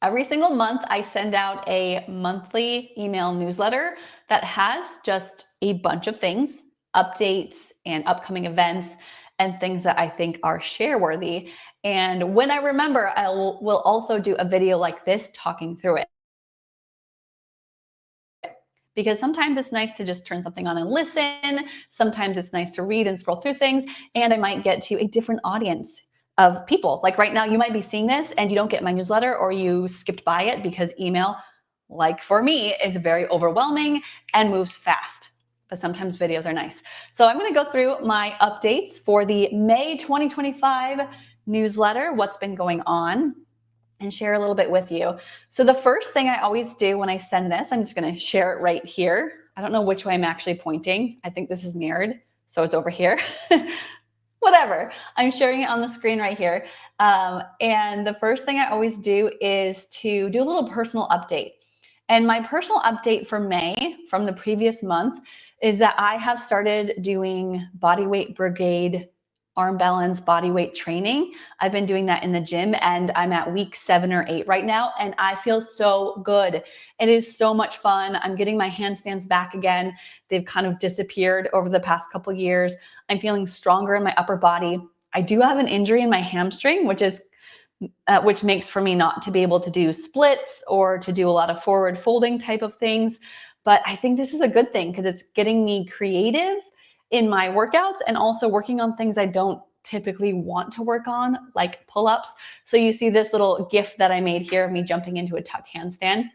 Every single month, I send out a monthly email newsletter that has just a bunch of things, updates and upcoming events, and things that I think are share worthy. And when I remember, I will also do a video like this talking through it. Because sometimes it's nice to just turn something on and listen. Sometimes it's nice to read and scroll through things. And I might get to a different audience of people. Like right now, you might be seeing this and you don't get my newsletter, or you skipped by it because email, like for me, is very overwhelming and moves fast. But sometimes videos are nice. So I'm going to go through my updates for the May 2025 newsletter, what's been going on, and share a little bit with you. So the first thing I always do when I send this, I'm just going to share it right here. I don't know which way I'm actually pointing. I think this is mirrored, so it's over here. Whatever. I'm sharing it on the screen right here. And the first thing I always do is to do a little personal update. And my personal update for May from the previous month is that I have started doing Bodyweight Brigade arm balance body weight training. I've been doing that in the gym, and I'm at week 7 or 8 right now, and I feel so good. It is so much fun. I'm getting my handstands back again. They've kind of disappeared over the past couple years. I'm feeling stronger in my upper body. I do have an injury in my hamstring, which makes for me not to be able to do splits or to do a lot of forward folding type of things. But I think this is a good thing because it's getting me creative in my workouts and also working on things I don't typically want to work on, like pull-ups. So you see this little GIF that I made here of me jumping into a tuck handstand.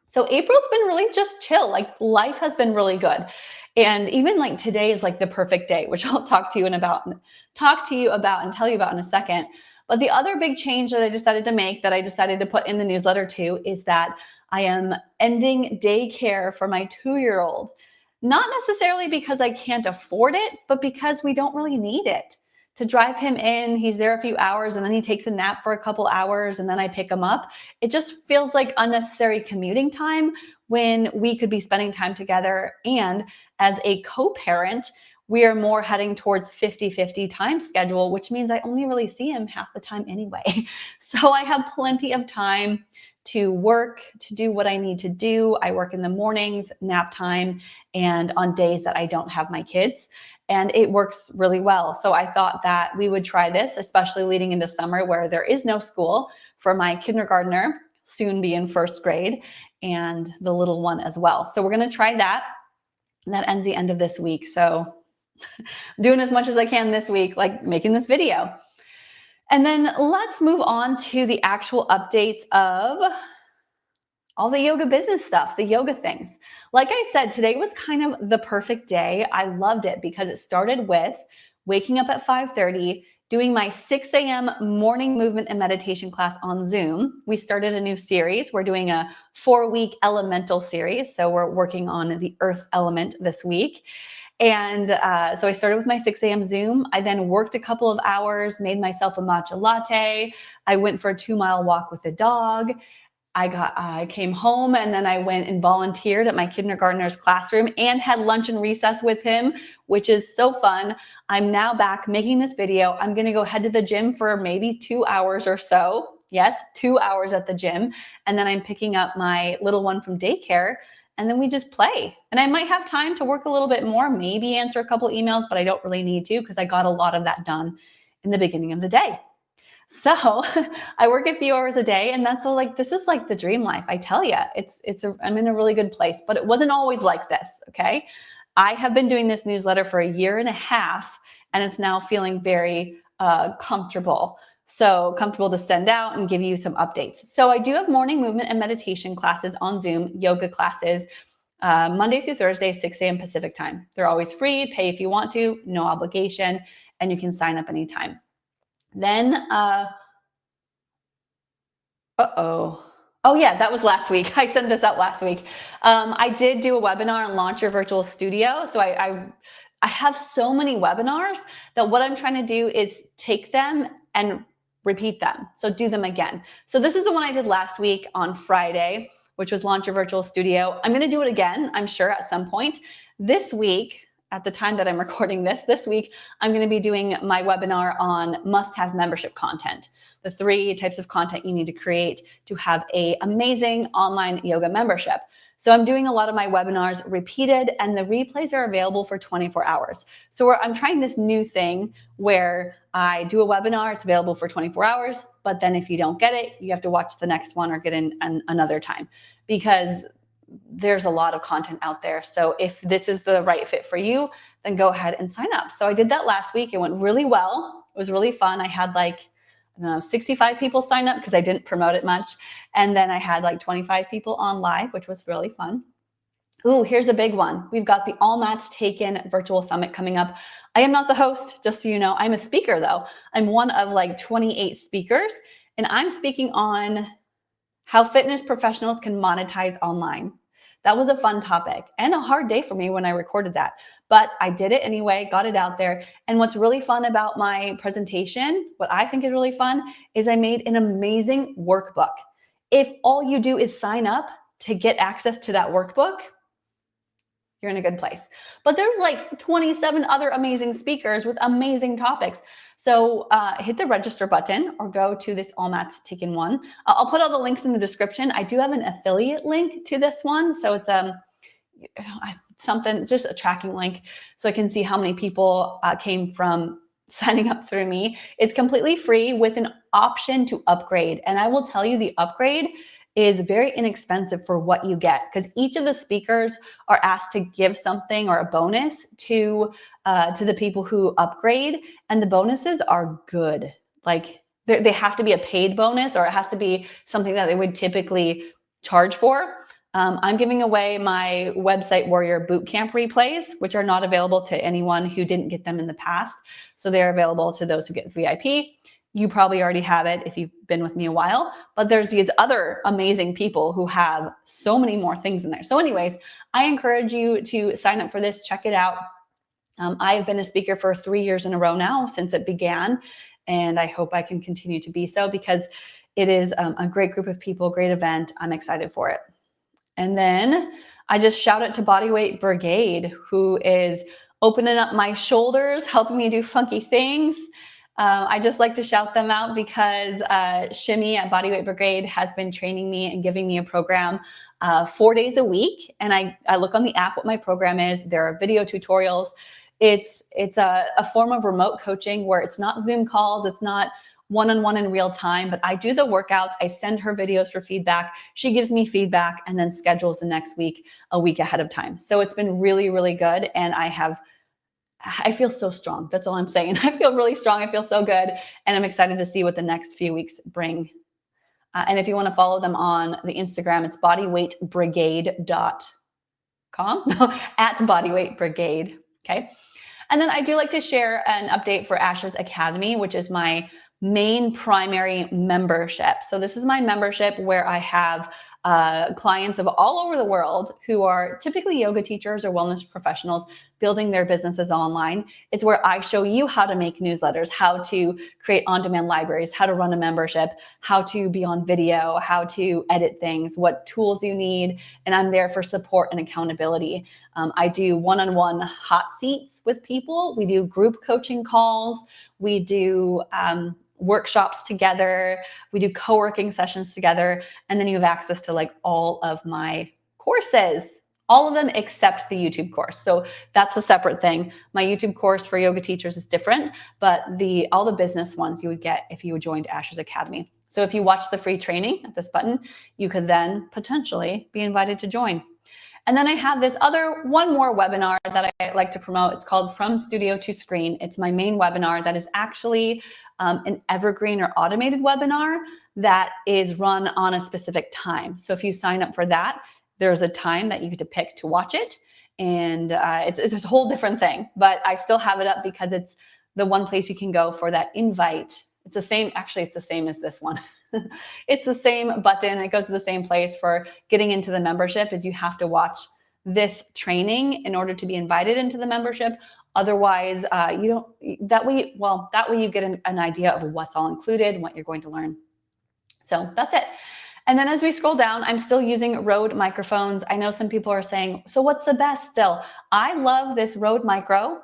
So April's been really just chill. Like life has been really good. And even like today is like the perfect day, which I'll talk to you about and tell you about in a second. But the other big change that I decided to make, that I decided to put in the newsletter too, is that I am ending daycare for my 2-year-old. Not necessarily because I can't afford it, but because we don't really need it. To drive him in, he's there a few hours and then he takes a nap for a couple hours and then I pick him up. It just feels like unnecessary commuting time when we could be spending time together. And as a co-parent, we are more heading towards 50-50 time schedule, which means I only really see him half the time anyway. So I have plenty of time to work, to do what I need to do. I work in the mornings, nap time, and on days that I don't have my kids. And it works really well. So I thought that we would try this, especially leading into summer where there is no school for my kindergartner, soon be in 1st grade, and the little one as well. So we're going to try that. And that ends the end of this week. So I'm doing as much as I can this week, like making this video. And then let's move on to the actual updates of all the yoga business stuff, the yoga things. Like I said, today was kind of the perfect day. I loved it because it started with waking up at 5:30, doing my 6 a.m. morning movement and meditation class on Zoom. We started a new series. We're doing a 4-week elemental series. So we're working on the earth element this week. And so I started with my 6 a.m. Zoom. I then worked a couple of hours, made myself a matcha latte. I went for a 2-mile walk with the dog. I came home and then I went and volunteered at my kindergartner's classroom and had lunch and recess with him, which is so fun. I'm now back making this video. I'm going to go head to the gym for maybe 2 hours or so. Yes, 2 hours at the gym. And then I'm picking up my little one from daycare. And then we just play. And I might have time to work a little bit more, maybe answer a couple emails, but I don't really need to because I got a lot of that done in the beginning of the day. So I work a few hours a day, and that's all. Like, this is like the dream life. I tell you, I'm in a really good place, but it wasn't always like this. Okay. I have been doing this newsletter for 1.5 years, and it's now feeling very comfortable. So comfortable to send out and give you some updates. So I do have morning movement and meditation classes on Zoom, yoga classes, Monday through Thursday, 6 a.m. Pacific time. They're always free, pay if you want to, no obligation, and you can sign up anytime. Then, oh yeah, that was last week. I sent this out last week. I did do a webinar on Launch Your Virtual Studio. So I have so many webinars that what I'm trying to do is take them and repeat them. So do them again. So this is the one I did last week on Friday, which was Launch Your Virtual Studio. I'm going to do it again, I'm sure, at some point. This week, at the time that I'm recording this week, I'm going to be doing my webinar on must-have membership content, the 3 types of content you need to create to have an amazing online yoga membership. So I'm doing a lot of my webinars repeated, and the replays are available for 24 hours. So I'm trying this new thing where I do a webinar, it's available for 24 hours, but then if you don't get it, you have to watch the next one or get in another time, because there's a lot of content out there. So if this is the right fit for you, then go ahead and sign up. So I did that last week. It went really well. It was really fun. I had like, I don't know, 65 people sign up because I didn't promote it much. And then I had like 25 people on live, which was really fun. Ooh, here's a big one. We've got the AllMats Taken virtual summit coming up. I am not the host, just so you know. I'm a speaker though. I'm one of like 28 speakers, and I'm speaking on how fitness professionals can monetize online. That was a fun topic and a hard day for me when I recorded that, but I did it anyway, got it out there. And what's really fun about my presentation, what I think is really fun, is I made an amazing workbook. If all you do is sign up to get access to that workbook, you're in a good place. But there's like 27 other amazing speakers with amazing topics. So hit the register button or go to this AllMats Taken one. I'll put all the links in the description. I do have an affiliate link to this one. So it's something, just a tracking link so I can see how many people came from signing up through me. It's completely free with an option to upgrade. And I will tell you, the upgrade is very inexpensive for what you get, because each of the speakers are asked to give something or a bonus to the people who upgrade, and the bonuses are good. Like they have to be a paid bonus, or it has to be something that they would typically charge for. I'm giving away my Website Warrior Bootcamp replays, which are not available to anyone who didn't get them in the past. So they're available to those who get VIP. You probably already have it if you've been with me a while, but there's these other amazing people who have so many more things in there. So anyways, I encourage you to sign up for this, check it out. I've been a speaker for 3 years in a row now since it began, and I hope I can continue to be so, because it is a great group of people, great event. I'm excited for it. And then I just shout out to Bodyweight Brigade, who is opening up my shoulders, helping me do funky things. I just like to shout them out because Shimmy at Bodyweight Brigade has been training me and giving me a program 4 days a week. And I look on the app what my program is. There are video tutorials. It's a form of remote coaching where it's not Zoom calls. It's not one-on-one in real time, but I do the workouts. I send her videos for feedback. She gives me feedback and then schedules the next week a week ahead of time. So it's been really, really good. And I feel so strong. That's all I'm saying. I feel really strong. I feel so good. And I'm excited to see what the next few weeks bring. And if you want to follow them on the Instagram, it's bodyweightbrigade.com, at Bodyweight Brigade. Okay. And then I do like to share an update for Ash's Academy, which is my main primary membership. So this is my membership where I have clients of all over the world who are typically yoga teachers or wellness professionals building their businesses online. It's where I show you how to make newsletters, how to create on-demand libraries, how to run a membership, how to be on video, how to edit things, what tools you need. And I'm there for support and accountability. I do one-on-one hot seats with people. We do group coaching calls. We do workshops together. We do co-working sessions together. And then you have access to like all of my courses, all of them except the YouTube course. So that's a separate thing. My YouTube course for yoga teachers is different, but all the business ones you would get if you joined Ash's Academy. So if you watch the free training at this button, you could then potentially be invited to join. And then I have this one more webinar that I like to promote. It's called From Studio to Screen. It's my main webinar that is actually an evergreen or automated webinar that is run on a specific time. So if you sign up for that, there's a time that you get to pick to watch it. And it's a whole different thing, but I still have it up because it's the one place you can go for that invite. It's the same, actually it's the same as this one. It's the same button. It goes to the same place for getting into the membership. Is you have to watch this training in order to be invited into the membership. Otherwise, you don't. That way you get an idea of what's all included and what you're going to learn. So that's it. And then as we scroll down, I'm still using Rode microphones. I know some people are saying, so what's the best still? I love this Rode Micro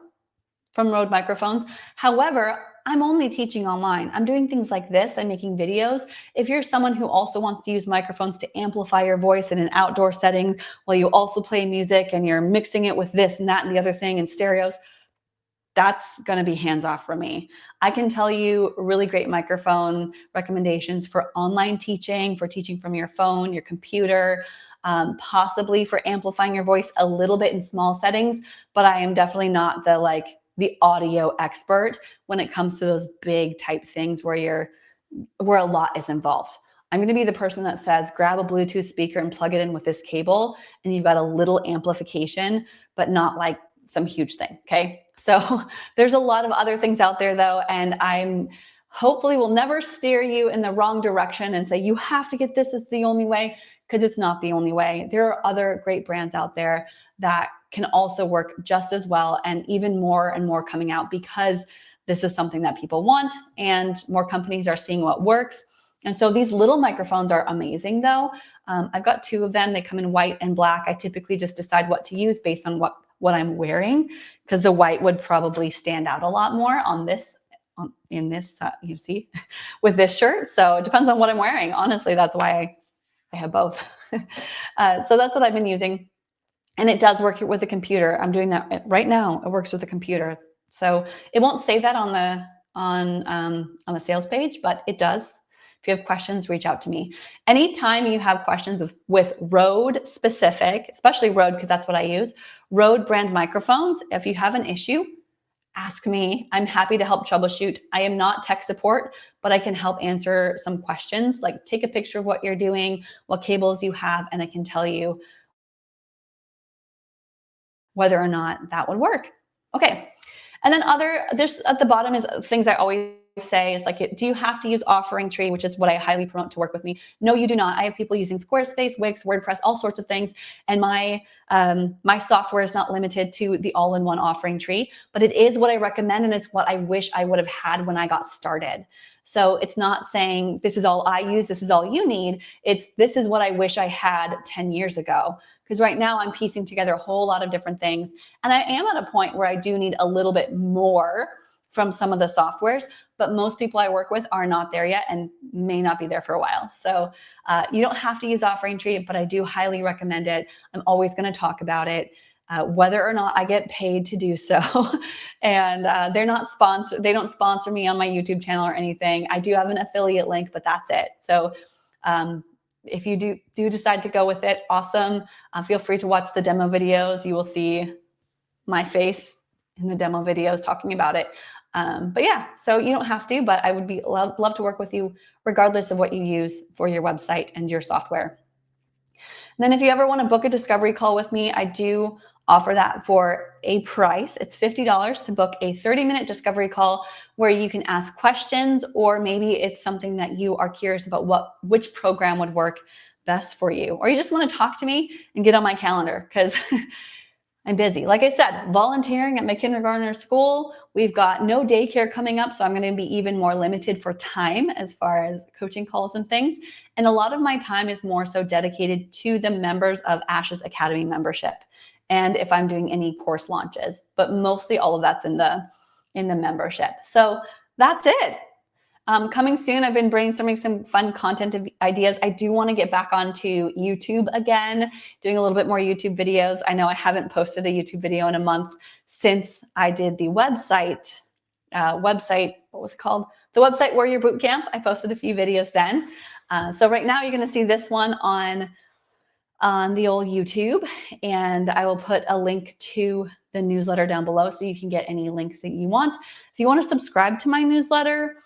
from Rode Microphones. However, I'm only teaching online. I'm doing things like this. I'm making videos. If you're someone who also wants to use microphones to amplify your voice in an outdoor setting while you also play music and you're mixing it with this and that and the other thing and stereos, that's going to be hands off for me. I can tell you really great microphone recommendations for online teaching, for teaching from your phone, your computer, possibly for amplifying your voice a little bit in small settings, but I am definitely not the audio expert when it comes to those big type things where a lot is involved. I'm going to be the person that says, grab a Bluetooth speaker and plug it in with this cable, and you've got a little amplification, but not like some huge thing. Okay. So there's a lot of other things out there though. And I'm hopefully will never steer you in the wrong direction and say, you have to get this, it's the only way, because it's not the only way. There are other great brands out there that can also work just as well, and even more and more coming out, because this is something that people want and more companies are seeing what works. And so these little microphones are amazing though. I've got 2 of them. They come in white and black. I typically just decide what to use based on what I'm wearing, because the white would probably stand out a lot more on this, you see, with this shirt. So it depends on what I'm wearing. Honestly, that's why I have both. So that's what I've been using. And it does work with a computer. I'm doing that right now. It works with a computer. So it won't say that on the sales page, but it does. If you have questions, reach out to me. Anytime you have questions with Rode specific, especially Rode, because that's what I use, Rode brand microphones, if you have an issue, ask me. I'm happy to help troubleshoot. I am not tech support, but I can help answer some questions, like take a picture of what you're doing, what cables you have, and I can tell you whether or not that would work. Okay. And then there's at the bottom is things I always say is like, do you have to use Offering Tree, which is what I highly promote to work with me? No, you do not. I have people using Squarespace, Wix, WordPress, all sorts of things. And my software is not limited to the all-in-one Offering Tree, but it is what I recommend. And it's what I wish I would have had when I got started. So it's not saying this is all I use, this is all you need. This is what I wish I had 10 years ago. Because right now I'm piecing together a whole lot of different things. And I am at a point where I do need a little bit more from some of the softwares, but most people I work with are not there yet and may not be there for a while. So you don't have to use Offering Tree, but I do highly recommend it. I'm always going to talk about it, whether or not I get paid to do so. And they don't sponsor me on my YouTube channel or anything. I do have an affiliate link, but that's it. So if you do decide to go with it, awesome. Feel free to watch the demo videos. You will see my face in the demo videos talking about it. But yeah, so you don't have to, but I would love to work with you regardless of what you use for your website and your software. And then if you ever want to book a discovery call with me, I do offer that for a price. It's $50 to book a 30-minute discovery call where you can ask questions, or maybe it's something that you are curious about which program would work best for you, or you just want to talk to me and get on my calendar because I'm busy. Like I said, volunteering at my kindergartner school. We've got no daycare coming up, so I'm going to be even more limited for time as far as coaching calls and things. And a lot of my time is more so dedicated to the members of Ash's Academy membership, and if I'm doing any course launches, but mostly all of that's in the membership. So that's it. Coming soon, I've been brainstorming some fun content ideas. I do want to get back onto YouTube again, doing a little bit more YouTube videos. I know I haven't posted a YouTube video in a month since I did the website, what was it called? The Website Warrior Bootcamp. I posted a few videos then. So right now you're going to see this one on the old YouTube, and I will put a link to the newsletter down below so you can get any links that you want. If you want to subscribe to my newsletter,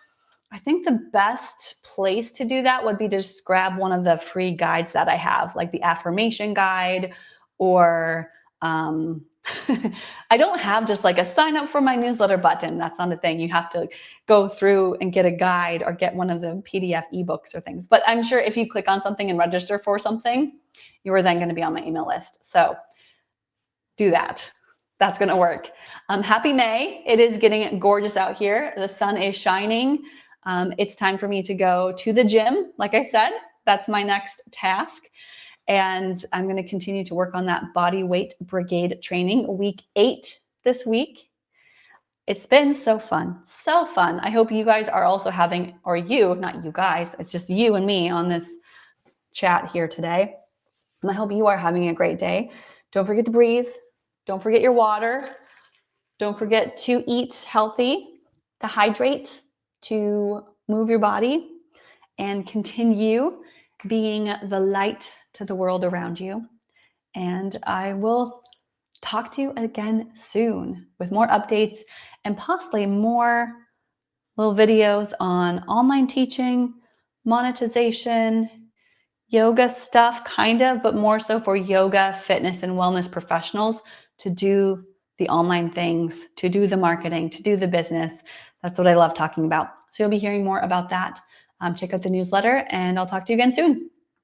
I think the best place to do that would be to just grab one of the free guides that I have, like the affirmation guide, or I don't have just like a sign up for my newsletter button. That's not a thing. You have to go through and get a guide or get one of the PDF ebooks or things. But I'm sure if you click on something and register for something, you are then going to be on my email list. So do that. That's going to work. Happy May. It is getting gorgeous out here. The sun is shining. It's time for me to go to the gym, like I said. That's my next task. And I'm going to continue to work on that Bodyweight Brigade training, week 8 this week. It's been so fun, so fun. I hope you guys are also having, or you, not you guys, it's just you and me on this chat here today. And I hope you are having a great day. Don't forget to breathe. Don't forget your water. Don't forget to eat healthy, to hydrate, to move your body, and continue being the light to the world around you. And I will talk to you again soon with more updates and possibly more little videos on online teaching, monetization, yoga stuff, kind of, but more so for yoga, fitness, and wellness professionals to do the online things, to do the marketing, to do the business. That's what I love talking about. So you'll be hearing more about that. Check out the newsletter, and I'll talk to you again soon.